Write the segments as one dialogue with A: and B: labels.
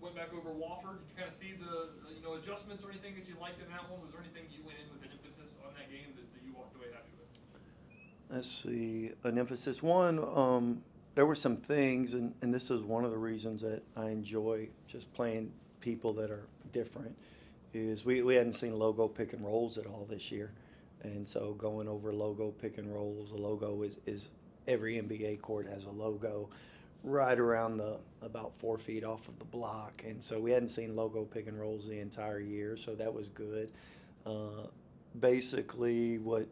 A: went back over Wofford. Did you kind of see the adjustments or anything that you liked in that one? Was there anything you went in with an emphasis on that game that you walked away happy with?
B: Let's see, an emphasis. One, there were some things, and this is one of the reasons that I enjoy just playing people that are different, is we hadn't seen logo pick and rolls at all this year. And so going over logo pick and rolls, a logo is every NBA court has a logo right around the about 4 feet off of the block. And so we hadn't seen logo pick and rolls the entire year, so that was good. Uh, Basically, what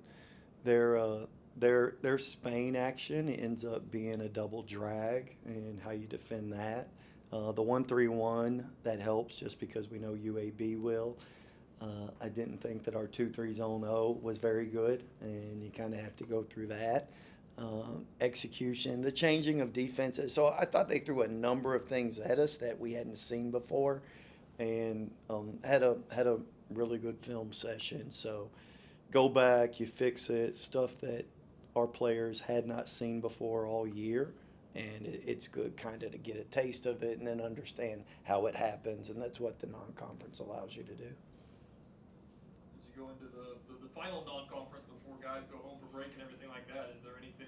B: their their Spain action ends up being a double drag, and how you defend that. The 1-3-1 that helps just because we know UAB will. I didn't think that our 2-3 zone O was very good, and you kind of have to go through that. Execution, the changing of defenses. So I thought they threw a number of things at us that we hadn't seen before, and had a really good film session. So go back, you fix it, stuff that our players had not seen before all year. And it's good kind of to get a taste of it and then understand how it happens. And that's what the non conference allows you to do.
A: As you go into the final non-conference before guys go home for break and everything like that, is there anything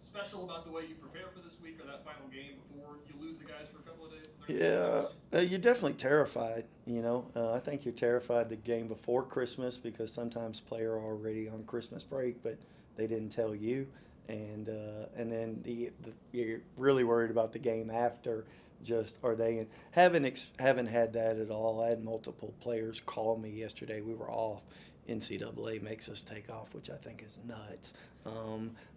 A: special about the way you prepare for this week or that final game before you lose the guys for a couple of days?
B: Yeah, you're definitely terrified. I think you're terrified the game before Christmas because sometimes players are already on Christmas break, but they didn't tell you, and then you're really worried about the game after. Just are they in? Haven't had that at all. I had multiple players call me yesterday. We were off. NCAA makes us take off, which I think is nuts.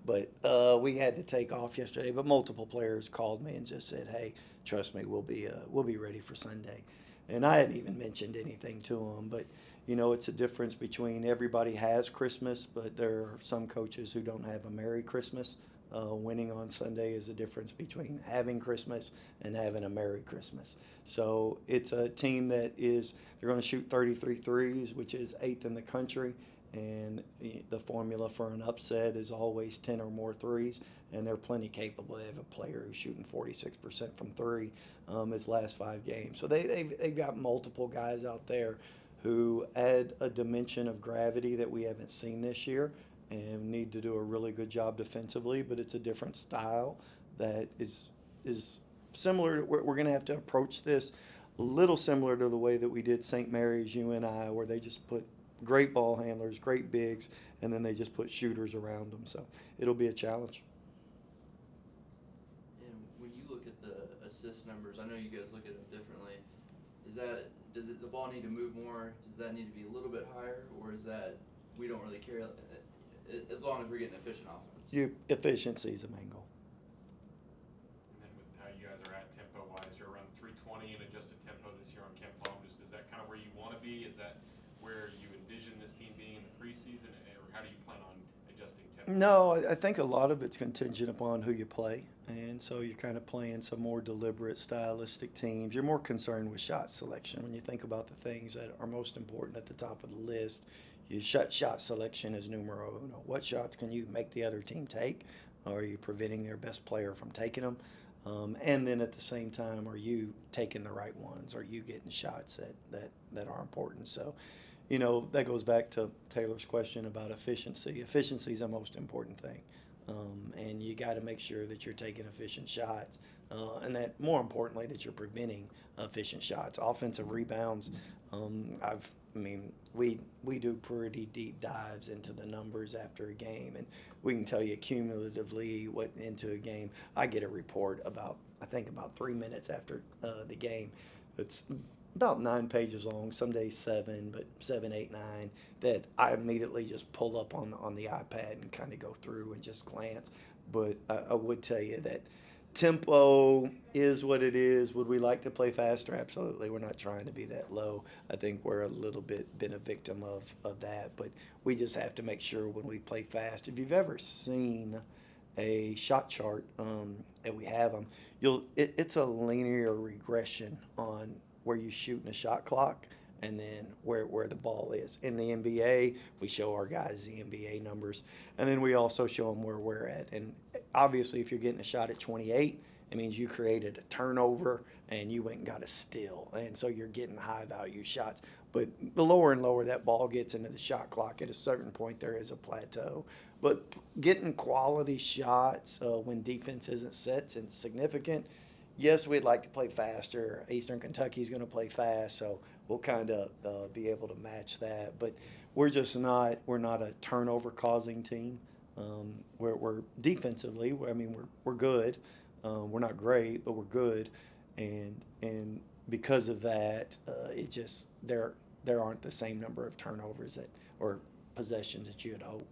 B: But we had to take off yesterday. But multiple players called me and just said, "Hey, trust me, we'll be ready for Sunday." And I hadn't even mentioned anything to them. But it's a difference between everybody has Christmas, but there are some coaches who don't have a Merry Christmas. Winning on Sunday is a difference between having Christmas and having a Merry Christmas. So it's a team that they're going to shoot 33 threes, which is eighth in the country. And the formula for an upset is always 10 or more threes. And they're plenty capable. They have a player who's shooting 46% from three his last 5 games. So they've got multiple guys out there who add a dimension of gravity that we haven't seen this year and need to do a really good job defensively, but it's a different style that is similar. We're going to have to approach this a little similar to the way that we did St. Mary's UNI, where they just put great ball handlers, great bigs, and then they just put shooters around them. So it'll be a challenge.
C: And when you look at the assist numbers, I know you guys look at them differently. Does the ball need to move more? Does that need to be a little bit higher, or is that we don't really care as long as we're getting efficient offense?
B: Efficiency is the main goal.
D: And then with how you guys are at tempo-wise, you're around 320 in adjusted tempo this year on Camp Plum. Is that kind of where you want to be? Is that where you envision this team being in the preseason, or how do you plan on adjusting tempo?
B: No, I think a lot of it's contingent upon who you play. And so you're kind of playing some more deliberate, stylistic teams. You're more concerned with shot selection. When you think about the things that are most important at the top of the list, shot selection is numero uno. What shots can you make the other team take? Are you preventing their best player from taking them? And then at the same time, are you taking the right ones? Are you getting shots that are important? So, that goes back to Taylor's question about efficiency. Efficiency is the most important thing. And you got to make sure that you're taking efficient shots, and that more importantly that you're preventing efficient shots. Offensive rebounds. We do pretty deep dives into the numbers after a game, and we can tell you cumulatively what into a game. I get a report about 3 minutes after the game. It's about 9 pages long, some days 7, but 7, 8, 9, that I immediately just pull up on the iPad and kind of go through and just glance. But I would tell you that tempo is what it is. Would we like to play faster? Absolutely. We're not trying to be that low. I think we're a little bit been a victim of that, but we just have to make sure when we play fast. If you've ever seen a shot chart that we have them, it's a linear regression on where you shoot in a shot clock and then where the ball is. In the NBA, we show our guys the NBA numbers, and then we also show them where we're at. And obviously, if you're getting a shot at 28 It means you created a turnover and you went and got a steal. And so you're getting high value shots. But the lower and lower that ball gets into the shot clock, at a certain point there is a plateau. But getting quality shots when defense isn't set and significant, yes, we'd like to play faster. Eastern Kentucky's going to play fast, so we'll kind of be able to match that. But we're just not a turnover causing team. We're defensively, I mean, we're good. We're not great, but we're good, and because of that, it just there aren't the same number of turnovers or possessions that you'd hope.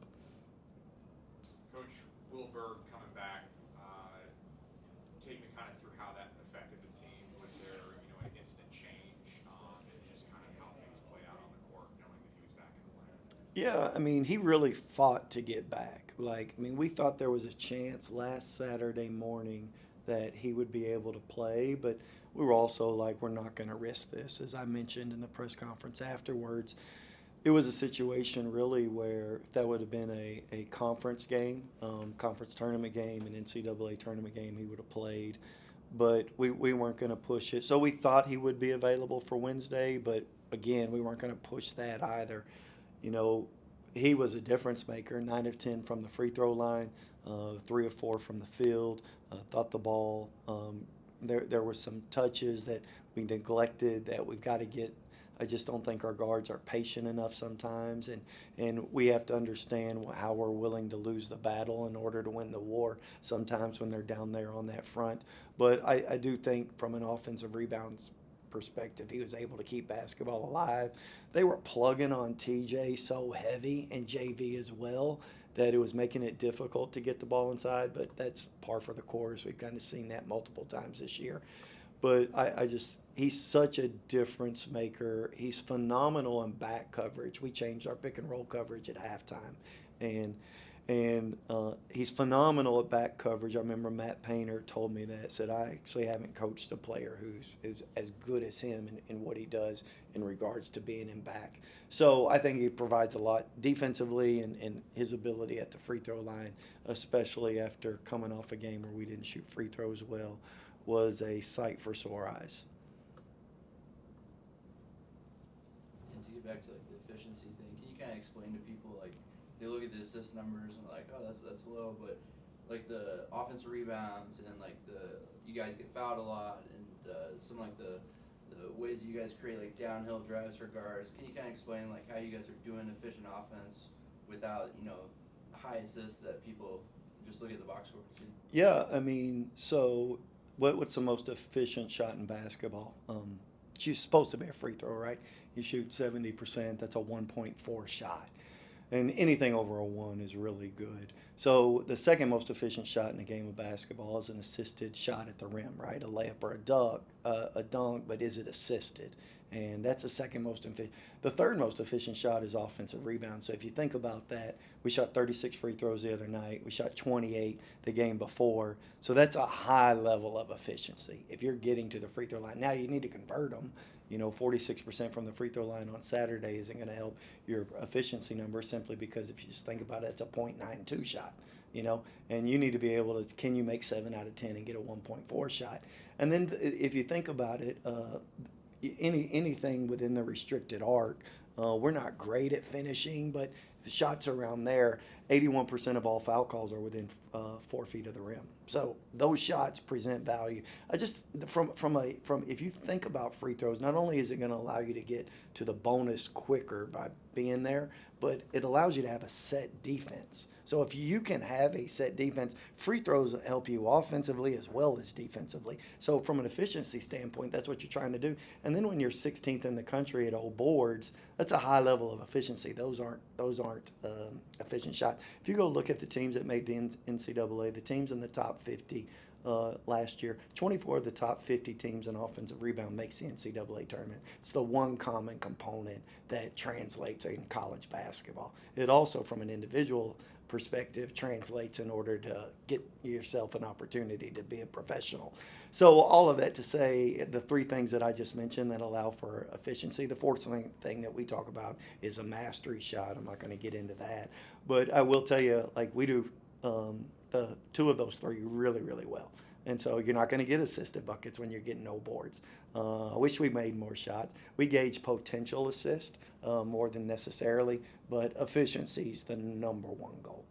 D: Coach Wilbur coming back, take me kind of through how that affected the team. Was there, an instant change and just kind of how things played out on the court, knowing that he was back in the lineup?
B: Yeah, I mean, he really fought to get back. We thought there was a chance last Saturday morning that he would be able to play, but we were also like, we're not going to risk this. As I mentioned in the press conference afterwards, it was a situation really where if that would have been a conference game, conference tournament game, an NCAA tournament game, he would have played. But we weren't going to push it. So we thought he would be available for Wednesday, but again, we weren't going to push that either. He was a difference maker, 9 of 10 from the free throw line, 3 of 4 from the field, thought the ball. There were some touches that we neglected that we've got to get. I just don't think our guards are patient enough sometimes, and we have to understand how we're willing to lose the battle in order to win the war sometimes when they're down there on that front. But I do think from an offensive rebounds perspective, he was able to keep basketball alive. They were plugging on TJ so heavy and JV as well that it was making it difficult to get the ball inside, but that's par for the course. We've kind of seen that multiple times this year. But he's such a difference maker. He's phenomenal in back coverage. We changed our pick and roll coverage at halftime, and he's phenomenal at back coverage. I remember Matt Painter told me that, said, I actually haven't coached a player who's as good as him in what he does in regards to being in back. So I think he provides a lot defensively, and his ability at the free throw line, especially after coming off a game where we didn't shoot free throws well, was a sight for sore eyes.
C: And to get back to the efficiency thing, can you kind of explain to people, they look at the assist numbers and like, oh, that's low, but the offensive rebounds and you guys get fouled a lot, and some the ways you guys create downhill drives for guards. Can you kind of explain how you guys are doing efficient offense without high assists that people just look at the box score and see?
B: Yeah, I mean, so what's the most efficient shot in basketball? It's supposed to be a free throw, right? You shoot 70%, that's a 1.4 shot. And anything over a 1 is really good. So the second most efficient shot in the game of basketball is an assisted shot at the rim, right? A layup or a dunk, but is it assisted? And that's the second most efficient. The third most efficient shot is offensive rebound. So if you think about that, we shot 36 free throws the other night. We shot 28 the game before. So that's a high level of efficiency. If you're getting to the free throw line, now you need to convert them. 46% from the free throw line on Saturday isn't going to help your efficiency number, simply because if you just think about it, it's a .92 shot, and you need to be able to, can you make 7 out of 10 and get a 1.4 shot? And then if you think about it, anything within the restricted arc, we're not great at finishing, but the shots around there, 81% of all foul calls are within 4 feet of the rim. So those shots present value. If you think about free throws, not only is it going to allow you to get to the bonus quicker by being there, but it allows you to have a set defense. So if you can have a set defense, free throws help you offensively as well as defensively. So from an efficiency standpoint, that's what you're trying to do. And then when you're 16th in the country at old boards, that's a high level of efficiency. Those aren't efficient shots. If you go look at the teams that made the NCAA, the teams in the top 50 last year, 24 of the top 50 teams in offensive rebound makes the NCAA tournament. It's the one common component that translates in college basketball. It also, from an individual perspective, translates in order to get yourself an opportunity to be a professional. So all of that to say, the three things that I just mentioned that allow for efficiency. The fourth thing that we talk about is a mastery shot. I'm not going to get into that, but I will tell you, we do the two of those three really, really well. And so you're not going to get assisted buckets when you're getting no boards. I wish we made more shots. We gauge potential assist more than necessarily, but efficiency is the number one goal.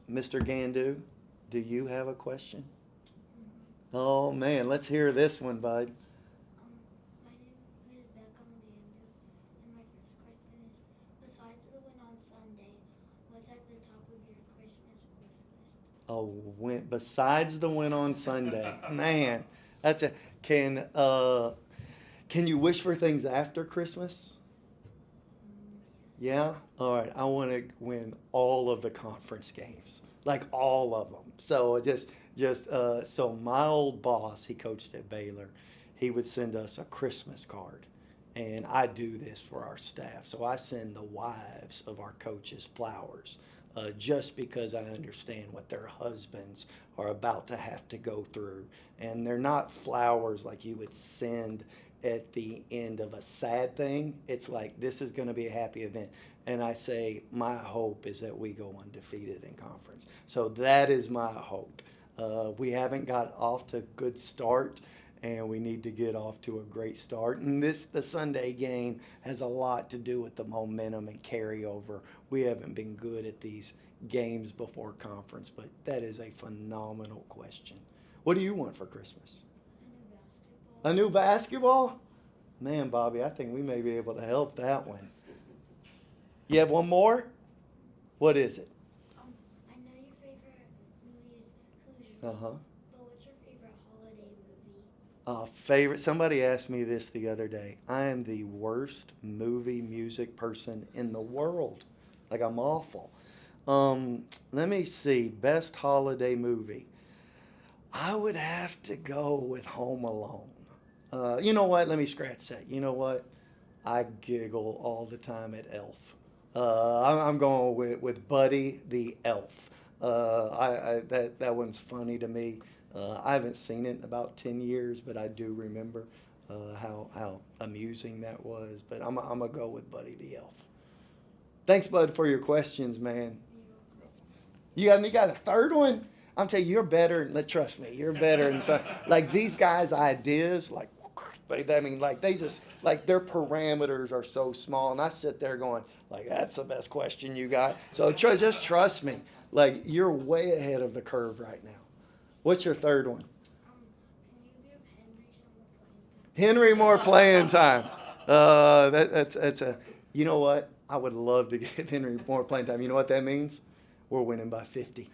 B: Mr. Gandu, do you have a question? Oh man, let's hear this one, bud.
E: My name is Beckham Gandu, and my first question is, besides the win on Sunday, what's at the top of your Christmas wish list?
B: Oh, besides the win on Sunday, man, that's a can you wish for things after Christmas? Yeah? All right. I want to win all of the conference games, like all of them. So so my old boss, he coached at Baylor. He would send us a Christmas card, and I do this for our staff. So I send the wives of our coaches flowers, just because I understand what their husbands are about to have to go through, and they're not flowers like you would send at the end of a sad thing. It's like, this is going to be a happy event. And I say, my hope is that we go undefeated in conference. So that is my hope. We haven't got off to a good start, and we need to get off to a great start. And the Sunday game has a lot to do with the momentum and carryover. We haven't been good at these games before conference, but that is a phenomenal question. What do you want for Christmas? A new basketball? Man, Bobby, I think we may be able to help that one. You have one more? What is it?
E: I know your favorite movie is Hoosiers.
B: Uh-huh.
E: But what's your favorite holiday movie?
B: Somebody asked me this the other day. I am the worst movie music person in the world. Like, I'm awful. Let me see. Best holiday movie. I would have to go with Home Alone. You know what? Let me scratch that. You know what? I giggle all the time at Elf. I'm going with Buddy the Elf. That one's funny to me. I haven't seen it in about 10 years, but I do remember how amusing that was. But I'm gonna go with Buddy the Elf. Thanks, Bud, for your questions, man. You got a third one? I'm telling you, you're better. Trust me, you're better. And so, like, these guys' ideas, like, I mean, like, they just, like, their parameters are so small. And I sit there going, like, that's the best question you got. So just trust me. Like, you're way ahead of the curve right now. What's your third one?
E: Can you give Henry
B: Henry
E: some more playing time?
B: more playing time. That's a, you know what? I would love to give Henry more playing time. You know what that means? We're winning by 50.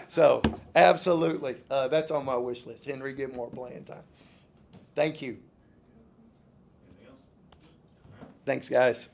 B: So, absolutely. That's on my wish list. Henry, get more playing time. Thank you.
D: Anything else?
B: Thanks, guys.